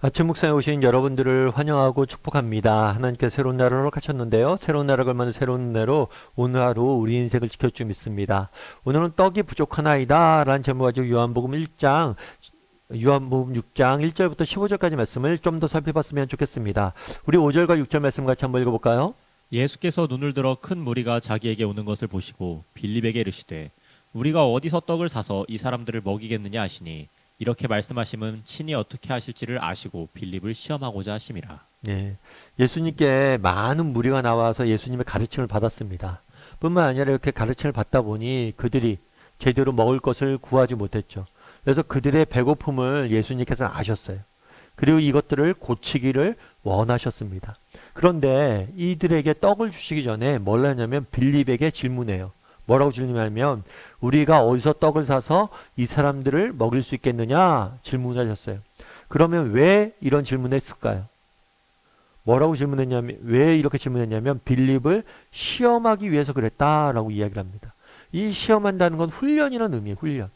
아침 묵상에 오신 여러분들을 환영하고 축복합니다. 하나님께서 새로운 날을 허락하셨는데요. 새로운 날을 걸맞는 새로운 은혜로 오늘 하루 우리 인생을 지켜줄 줄 믿습니다. 오늘은 떡이 부족하나이다 라는 제목 가지고 요한복음 6장 1절부터 15절까지 말씀을 좀 더 살펴봤으면 좋겠습니다. 우리 5절과 6절 말씀 같이 한번 읽어볼까요? 예수께서 눈을 들어 큰 무리가 자기에게 오는 것을 보시고 빌립에게 이르시되 우리가 어디서 떡을 사서 이 사람들을 먹이겠느냐 하시니 이렇게 말씀하심은 친히 어떻게 하실지를 아시고 빌립을 시험하고자 하심이라. 예, 예수님께 많은 무리가 나와서 예수님의 가르침을 받았습니다. 뿐만 아니라 이렇게 가르침을 받다 보니 그들이 제대로 먹을 것을 구하지 못했죠. 그래서 그들의 배고픔을 예수님께서 아셨어요. 그리고 이것들을 고치기를 원하셨습니다. 그런데 이들에게 떡을 주시기 전에 뭘 하냐면 빌립에게 질문해요. 뭐라고 질문하냐면 우리가 어디서 떡을 사서 이 사람들을 먹일 수 있겠느냐 질문하셨어요. 그러면 왜 이런 질문을 했을까요? 뭐라고 질문했냐면 왜 이렇게 질문했냐면 빌립을 시험하기 위해서 그랬다라고 이야기를 합니다. 이 시험한다는 건 훈련이라는 의미예요. 훈련.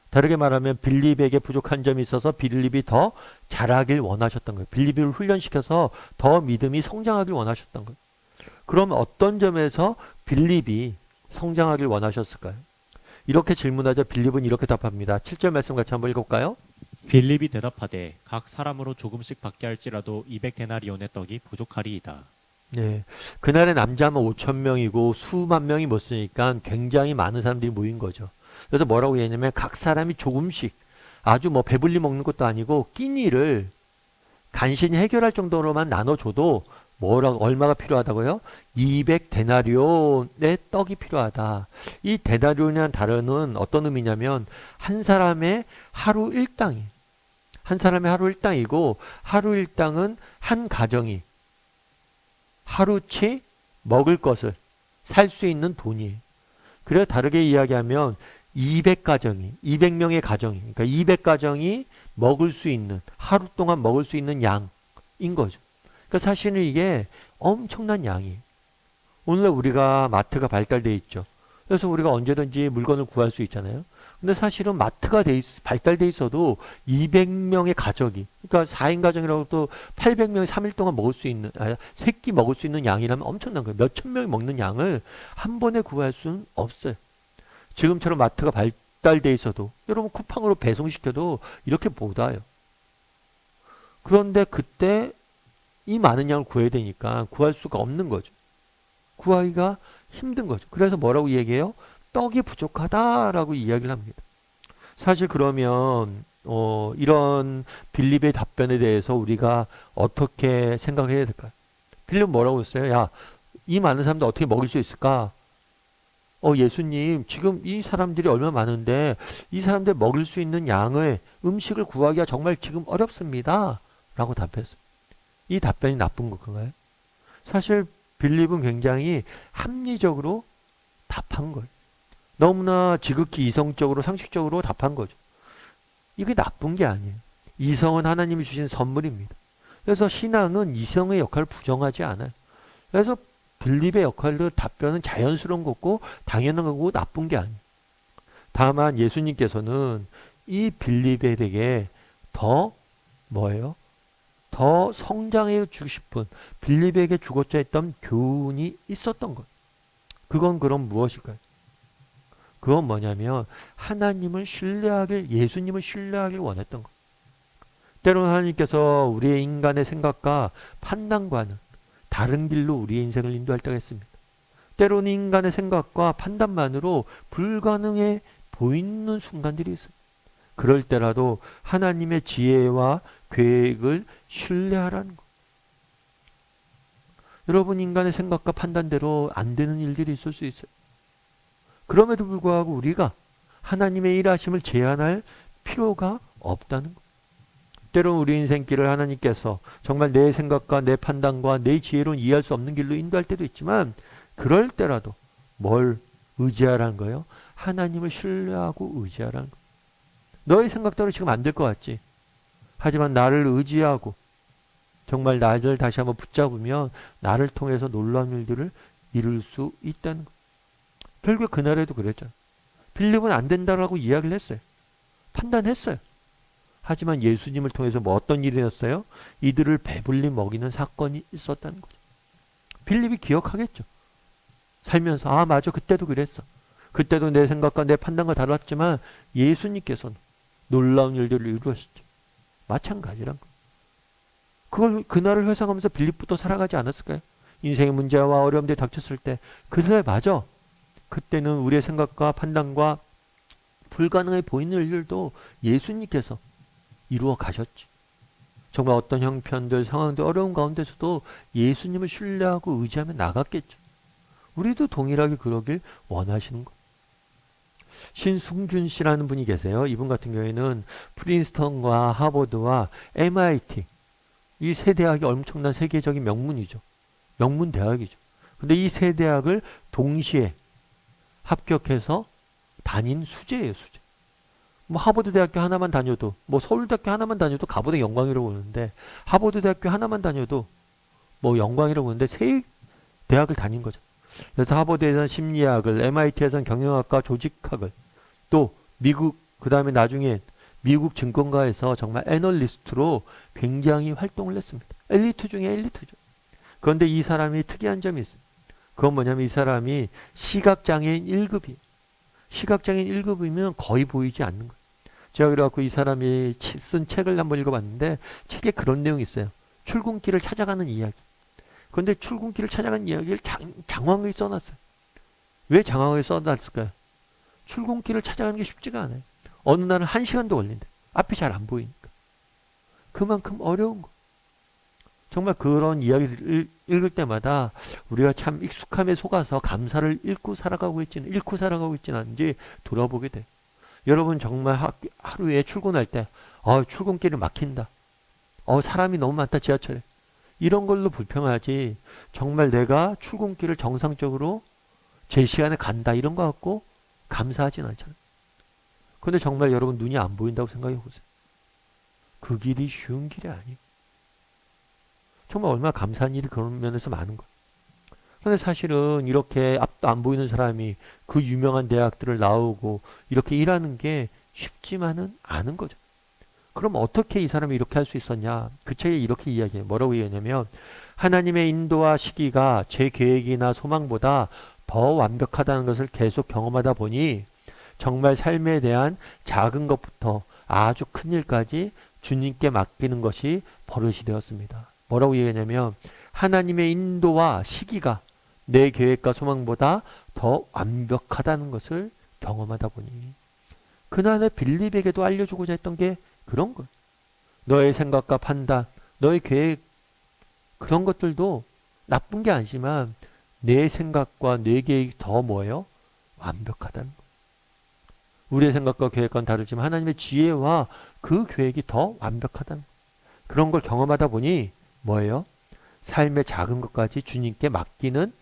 다르게 말하면 빌립에게 부족한 점이 있어서 빌립이 더 잘하길 원하셨던 거예요. 빌립을 훈련시켜서 더 믿음이 성장하길 원하셨던 거예요. 그럼 어떤 점에서 빌립이 성장하길 원하셨을까요? 이렇게 질문하자 빌립은 이렇게 답합니다. 7절 말씀 같이 한번 읽어볼까요? 빌립이 대답하되 각 사람으로 조금씩 받게 할지라도 200데나리온의 떡이 부족하리이다. 네. 그날의 남자만 5천 명이고 수만 명이 모였으니까 굉장히 많은 사람들이 모인 거죠. 그래서 뭐라고 얘기했냐면 각 사람이 조금씩 아주 뭐 배불리 먹는 것도 아니고 끼니를 간신히 해결할 정도로만 나눠줘도 뭐라고 얼마가 필요하다고요? 200데나리온의 떡이 필요하다. 이 데나리온이라는 단어는 어떤 의미냐면 한 사람의 하루 일당이 한 사람의 하루 일당이고 하루 일당은 한 가정이 하루치 먹을 것을 살 수 있는 돈이에요. 그래서 다르게 이야기하면 200가정이 200명의 가정이 그러니까 200가정이 먹을 수 있는 하루 동안 먹을 수 있는 양인 거죠. 그러니까 사실은 이게 엄청난 양이에요. 오늘날 우리가 마트가 발달돼 있죠. 그래서 우리가 언제든지 물건을 구할 수 있잖아요. 근데 사실은 마트가 발달돼 있어도 200명의 가족이 그러니까 4인 가정이라고 또 800명이 3일 동안 먹을 수 있는 3끼 먹을 수 있는 양이라면 엄청난 거예요. 몇천 명이 먹는 양을 한 번에 구할 수는 없어요. 지금처럼 마트가 발달돼 있어도 여러분 쿠팡으로 배송시켜도 이렇게 못 와요. 그런데 그때 이 많은 양을 구해야 되니까 구할 수가 없는 거죠. 구하기가 힘든 거죠. 그래서 뭐라고 얘기해요? 떡이 부족하다라고 이야기를 합니다. 사실 그러면 이런 빌립의 답변에 대해서 우리가 어떻게 생각을 해야 될까요? 빌립은 뭐라고 했어요? 야, 이 많은 사람들 어떻게 먹일 수 있을까? 예수님, 지금 이 사람들이 얼마나 많은데 이 사람들 먹일 수 있는 양의 음식을 구하기가 정말 지금 어렵습니다. 라고 답했어요. 이 답변이 나쁜 건가요? 사실 빌립은 굉장히 합리적으로 답한 거예요. 너무나 지극히 이성적으로 상식적으로 답한 거죠. 이게 나쁜 게 아니에요. 이성은 하나님이 주신 선물입니다. 그래서 신앙은 이성의 역할을 부정하지 않아요. 그래서 빌립의 역할도 답변은 자연스러운 거고 당연한 거고 나쁜 게 아니에요. 다만 예수님께서는 이 빌립에게 더 뭐예요? 더 성장해 주고 싶은 빌립에게 주고자 했던 교훈이 있었던 것. 그건 그럼 무엇일까요? 그건 뭐냐면 하나님을 신뢰하길 예수님을 신뢰하길 원했던 것. 때로는 하나님께서 우리의 인간의 생각과 판단과는 다른 길로 우리의 인생을 인도할 때가 있습니다. 때로는 인간의 생각과 판단만으로 불가능해 보이는 순간들이 있습니다. 그럴 때라도 하나님의 지혜와 계획을 신뢰하라는 것. 여러분 인간의 생각과 판단대로 안 되는 일들이 있을 수 있어요. 그럼에도 불구하고 우리가 하나님의 일하심을 제한할 필요가 없다는 것. 때로는 우리 인생길을 하나님께서 정말 내 생각과 내 판단과 내 지혜로는 이해할 수 없는 길로 인도할 때도 있지만 그럴 때라도 뭘 의지하라는 거예요? 하나님을 신뢰하고 의지하라는 거예요. 너의 생각대로 지금 안 될 것 같지? 하지만 나를 의지하고 정말 나를 다시 한번 붙잡으면 나를 통해서 놀라운 일들을 이룰 수 있다는 것. 결국에 그날에도 그랬잖아요. 빌립은 안 된다라고 이야기를 했어요. 판단했어요. 하지만 예수님을 통해서 뭐 어떤 일이 있었어요? 이들을 배불리 먹이는 사건이 있었다는 거죠. 빌립이 기억하겠죠. 살면서 아 맞아 그때도 그랬어. 그때도 내 생각과 내 판단과 달랐지만 예수님께서는 놀라운 일들을 이루셨죠. 마찬가지란 거. 그걸 그날을 회상하면서 빌립부터 살아가지 않았을까요? 인생의 문제와 어려움들이 닥쳤을 때 그래 맞아. 그때는 우리의 생각과 판단과 불가능해 보이는 일들도 예수님께서 이루어 가셨지. 정말 어떤 형편들, 상황들, 어려운 가운데서도 예수님을 신뢰하고 의지하며 나갔겠죠. 우리도 동일하게 그러길 원하시는 거. 신승균 씨라는 분이 계세요. 이분 같은 경우에는 프린스턴과 하버드와 MIT 이 세 대학이 엄청난 세계적인 명문이죠. 명문 대학이죠. 근데 이 세 대학을 동시에 합격해서 다닌 수재예요, 수재. 뭐 하버드 대학교 하나만 다녀도 뭐 서울대학교 하나만 다녀도 가보다 영광이라고 보는데 하버드 대학교 하나만 다녀도 뭐 영광이라고 보는데 세 대학을 다닌 거죠. 그래서 하버드에서는 심리학을, MIT에서는 경영학과 조직학을, 또 미국 그 다음에 나중에 미국 증권가에서 정말 애널리스트로 굉장히 활동을 했습니다. 엘리트 중에 엘리트죠. 그런데 이 사람이 특이한 점이 있어요. 그건 뭐냐면 이 사람이 시각장애인 1급이에요. 시각장애인 1급이면 거의 보이지 않는 거예요. 제가 그래갖고 이 사람이 쓴 책을 한번 읽어봤는데 책에 그런 내용이 있어요. 출근길을 찾아가는 이야기. 그런데 출근길을 찾아가는 이야기를 장황하게 써놨어요. 왜 장황하게 써놨을까요? 출근길을 찾아가는 게 쉽지가 않아요. 어느 날은 1시간도 걸린대. 앞이 잘 안 보이니까. 그만큼 어려운 거. 정말 그런 이야기를 읽을 때마다 우리가 참 익숙함에 속아서 감사를 잃고 살아가고 있지는 않은지 돌아보게 돼요. 여러분 정말 하루에 출근할 때 출근길이 막힌다. 사람이 너무 많다 지하철에. 이런 걸로 불평하지 정말 내가 출근길을 정상적으로 제 시간에 간다 이런 거 갖고 감사하진 않잖아요. 근데 정말 여러분 눈이 안 보인다고 생각해 보세요. 그 길이 쉬운 길이 아니에요. 정말 얼마나 감사한 일이 그런 면에서 많은 거예요. 근데 사실은 이렇게 앞도 안 보이는 사람이 그 유명한 대학들을 나오고 이렇게 일하는 게 쉽지만은 않은 거죠. 그럼 어떻게 이 사람이 이렇게 할 수 있었냐? 그 책에 이렇게 이야기해요. 뭐라고 얘기하냐면 하나님의 인도와 시기가 제 계획이나 소망보다 더 완벽하다는 것을 계속 경험하다 보니 정말 삶에 대한 작은 것부터 아주 큰 일까지 주님께 맡기는 것이 버릇이 되었습니다. 뭐라고 얘기하냐면 하나님의 인도와 시기가 내 계획과 소망보다 더 완벽하다는 것을 경험하다 보니 그날의 빌립에게도 알려주고자 했던 게 그런 거예요. 너의 생각과 판단, 너의 계획 그런 것들도 나쁜 게 아니지만 내 생각과 내 계획이 더 뭐예요? 완벽하다는 거예요. 우리의 생각과 계획과는 다르지만 하나님의 지혜와 그 계획이 더 완벽하다는 거예요. 그런 걸 경험하다 보니 뭐예요? 삶의 작은 것까지 주님께 맡기는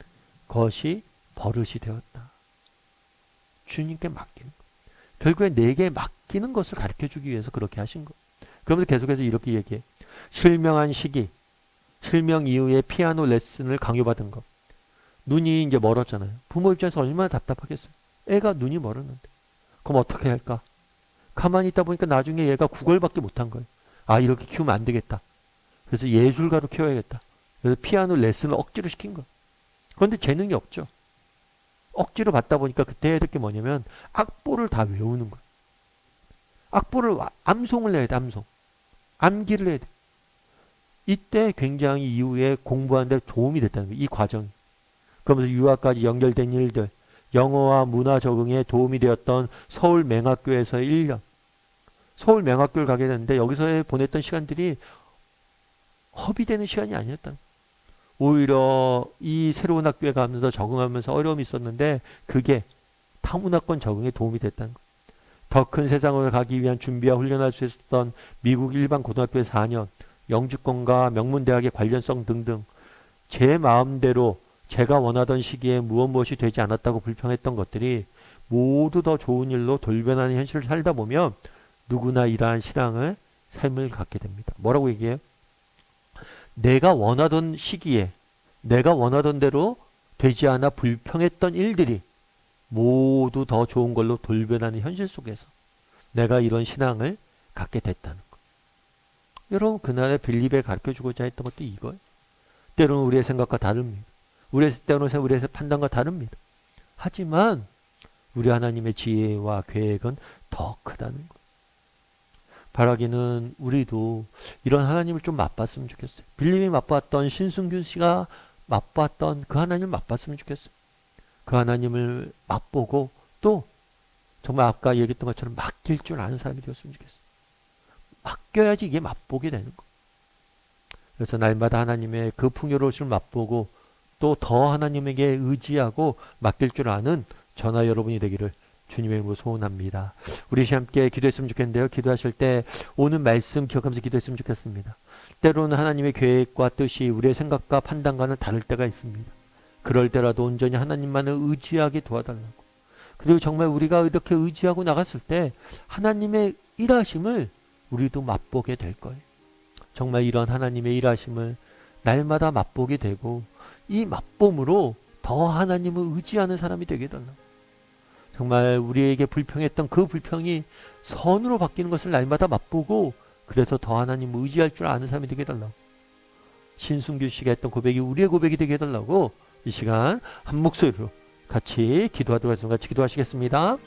것이 버릇이 되었다. 주님께 맡기는 것. 결국에 내게 맡기는 것을 가르쳐주기 위해서 그렇게 하신 것. 그러면서 계속해서 이렇게 얘기해. 실명한 시기, 실명 이후에 피아노 레슨을 강요받은 것. 눈이 이제 멀었잖아요. 부모 입장에서 얼마나 답답하겠어요. 애가 눈이 멀었는데. 그럼 어떻게 할까? 가만히 있다 보니까 나중에 얘가 국어밖에 못한 거예요. 이렇게 키우면 안 되겠다. 그래서 예술가로 키워야겠다. 그래서 피아노 레슨을 억지로 시킨 거예요. 그런데 재능이 없죠. 억지로 받다 보니까 그때 해야 될 게 뭐냐면 악보를 다 외우는 거예요. 악보를 암송을 해야 돼. 암송. 암기를 해야 돼. 이때 굉장히 이후에 공부하는 데 도움이 됐다는 거예요. 이 과정이. 그러면서 유학까지 연결된 일들, 영어와 문화 적응에 도움이 되었던 서울 맹학교에서의 1년. 서울 맹학교를 가게 됐는데 여기서 보냈던 시간들이 허비되는 시간이 아니었다는 거예요. 오히려 이 새로운 학교에 가면서 적응하면서 어려움이 있었는데 그게 타문화권 적응에 도움이 됐다는 거예요. 더 큰 세상을 가기 위한 준비와 훈련할 수 있었던 미국 일반 고등학교의 4년, 영주권과 명문대학의 관련성 등등 제 마음대로 제가 원하던 시기에 무엇이 되지 않았다고 불평했던 것들이 모두 더 좋은 일로 돌변하는 현실을 살다 보면 누구나 이러한 신앙을 삶을 갖게 됩니다. 뭐라고 얘기해요? 내가 원하던 시기에 내가 원하던 대로 되지 않아 불평했던 일들이 모두 더 좋은 걸로 돌변하는 현실 속에서 내가 이런 신앙을 갖게 됐다는 것. 여러분 그날에 빌립에 가르쳐주고자 했던 것도 이거예요. 때로는 우리의 생각과 다릅니다. 때로는 우리의 판단과 다릅니다. 하지만 우리 하나님의 지혜와 계획은 더 크다는 거예요. 바라기는 우리도 이런 하나님을 좀 맛봤으면 좋겠어요. 빌립이 맛봤던, 신승균 씨가 맛봤던 그 하나님을 맛봤으면 좋겠어요. 그 하나님을 맛보고 또 정말 아까 얘기했던 것처럼 맡길 줄 아는 사람이 되었으면 좋겠어요. 맡겨야지 이게 맛보게 되는 거예요. 그래서 날마다 하나님의 그 풍요로우심을 맛보고 또 더 하나님에게 의지하고 맡길 줄 아는 저나 여러분이 되기를 주님의 이름으로 소원합니다. 우리 함께 기도했으면 좋겠는데요. 기도하실 때 오늘 말씀 기억하면서 기도했으면 좋겠습니다. 때로는 하나님의 계획과 뜻이 우리의 생각과 판단과는 다를 때가 있습니다. 그럴 때라도 온전히 하나님만을 의지하게 도와달라고. 그리고 정말 우리가 이렇게 의지하고 나갔을 때 하나님의 일하심을 우리도 맛보게 될 거예요. 정말 이런 하나님의 일하심을 날마다 맛보게 되고 이 맛봄으로 더 하나님을 의지하는 사람이 되게 해달라고. 정말 우리에게 불평했던 그 불평이 선으로 바뀌는 것을 날마다 맛보고 그래서 더 하나님을 의지할 줄 아는 사람이 되게 해달라고. 신순규 씨가 했던 고백이 우리의 고백이 되게 해달라고 이 시간 한 목소리로 같이 기도하도록 하겠습니다. 같이 기도하시겠습니다.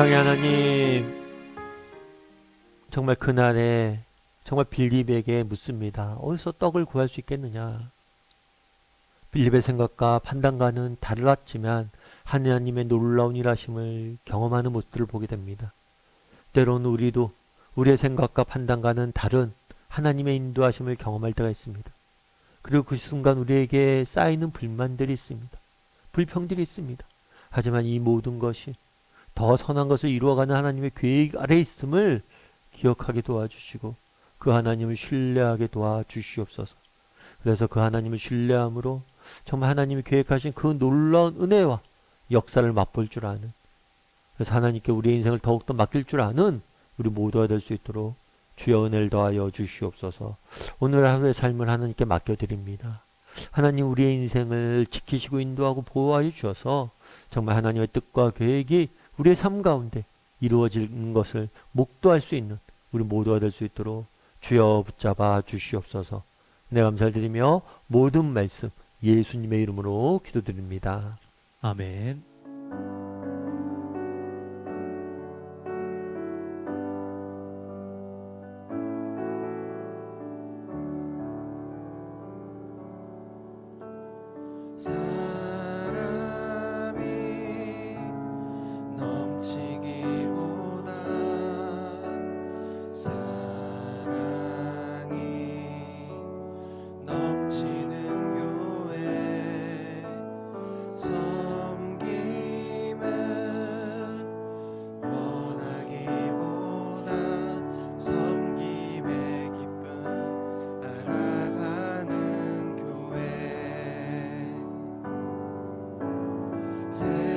사랑의 하나님, 정말 그날에 정말 빌립에게 묻습니다. 어디서 떡을 구할 수 있겠느냐? 빌립의 생각과 판단과는 달랐지만 하나님의 놀라운 일하심을 경험하는 모습들을 보게 됩니다. 때로는 우리도 우리의 생각과 판단과는 다른 하나님의 인도하심을 경험할 때가 있습니다. 그리고 그 순간 우리에게 쌓이는 불만들이 있습니다. 불평들이 있습니다. 하지만 이 모든 것이 더 선한 것을 이루어가는 하나님의 계획 아래 있음을 기억하게 도와주시고 그 하나님을 신뢰하게 도와주시옵소서. 그래서 그 하나님을 신뢰함으로 정말 하나님이 계획하신 그 놀라운 은혜와 역사를 맛볼 줄 아는, 그래서 하나님께 우리의 인생을 더욱더 맡길 줄 아는 우리 모두가 될 수 있도록 주여 은혜를 더하여 주시옵소서. 오늘 하루의 삶을 하나님께 맡겨드립니다. 하나님 우리의 인생을 지키시고 인도하고 보호하여 주셔서 정말 하나님의 뜻과 계획이 우리의 삶 가운데 이루어지는 것을 목도할 수 있는 우리 모두가 될 수 있도록 주여 붙잡아 주시옵소서. 네, 감사를 드리며 모든 말씀 예수님의 이름으로 기도드립니다. 아멘. 새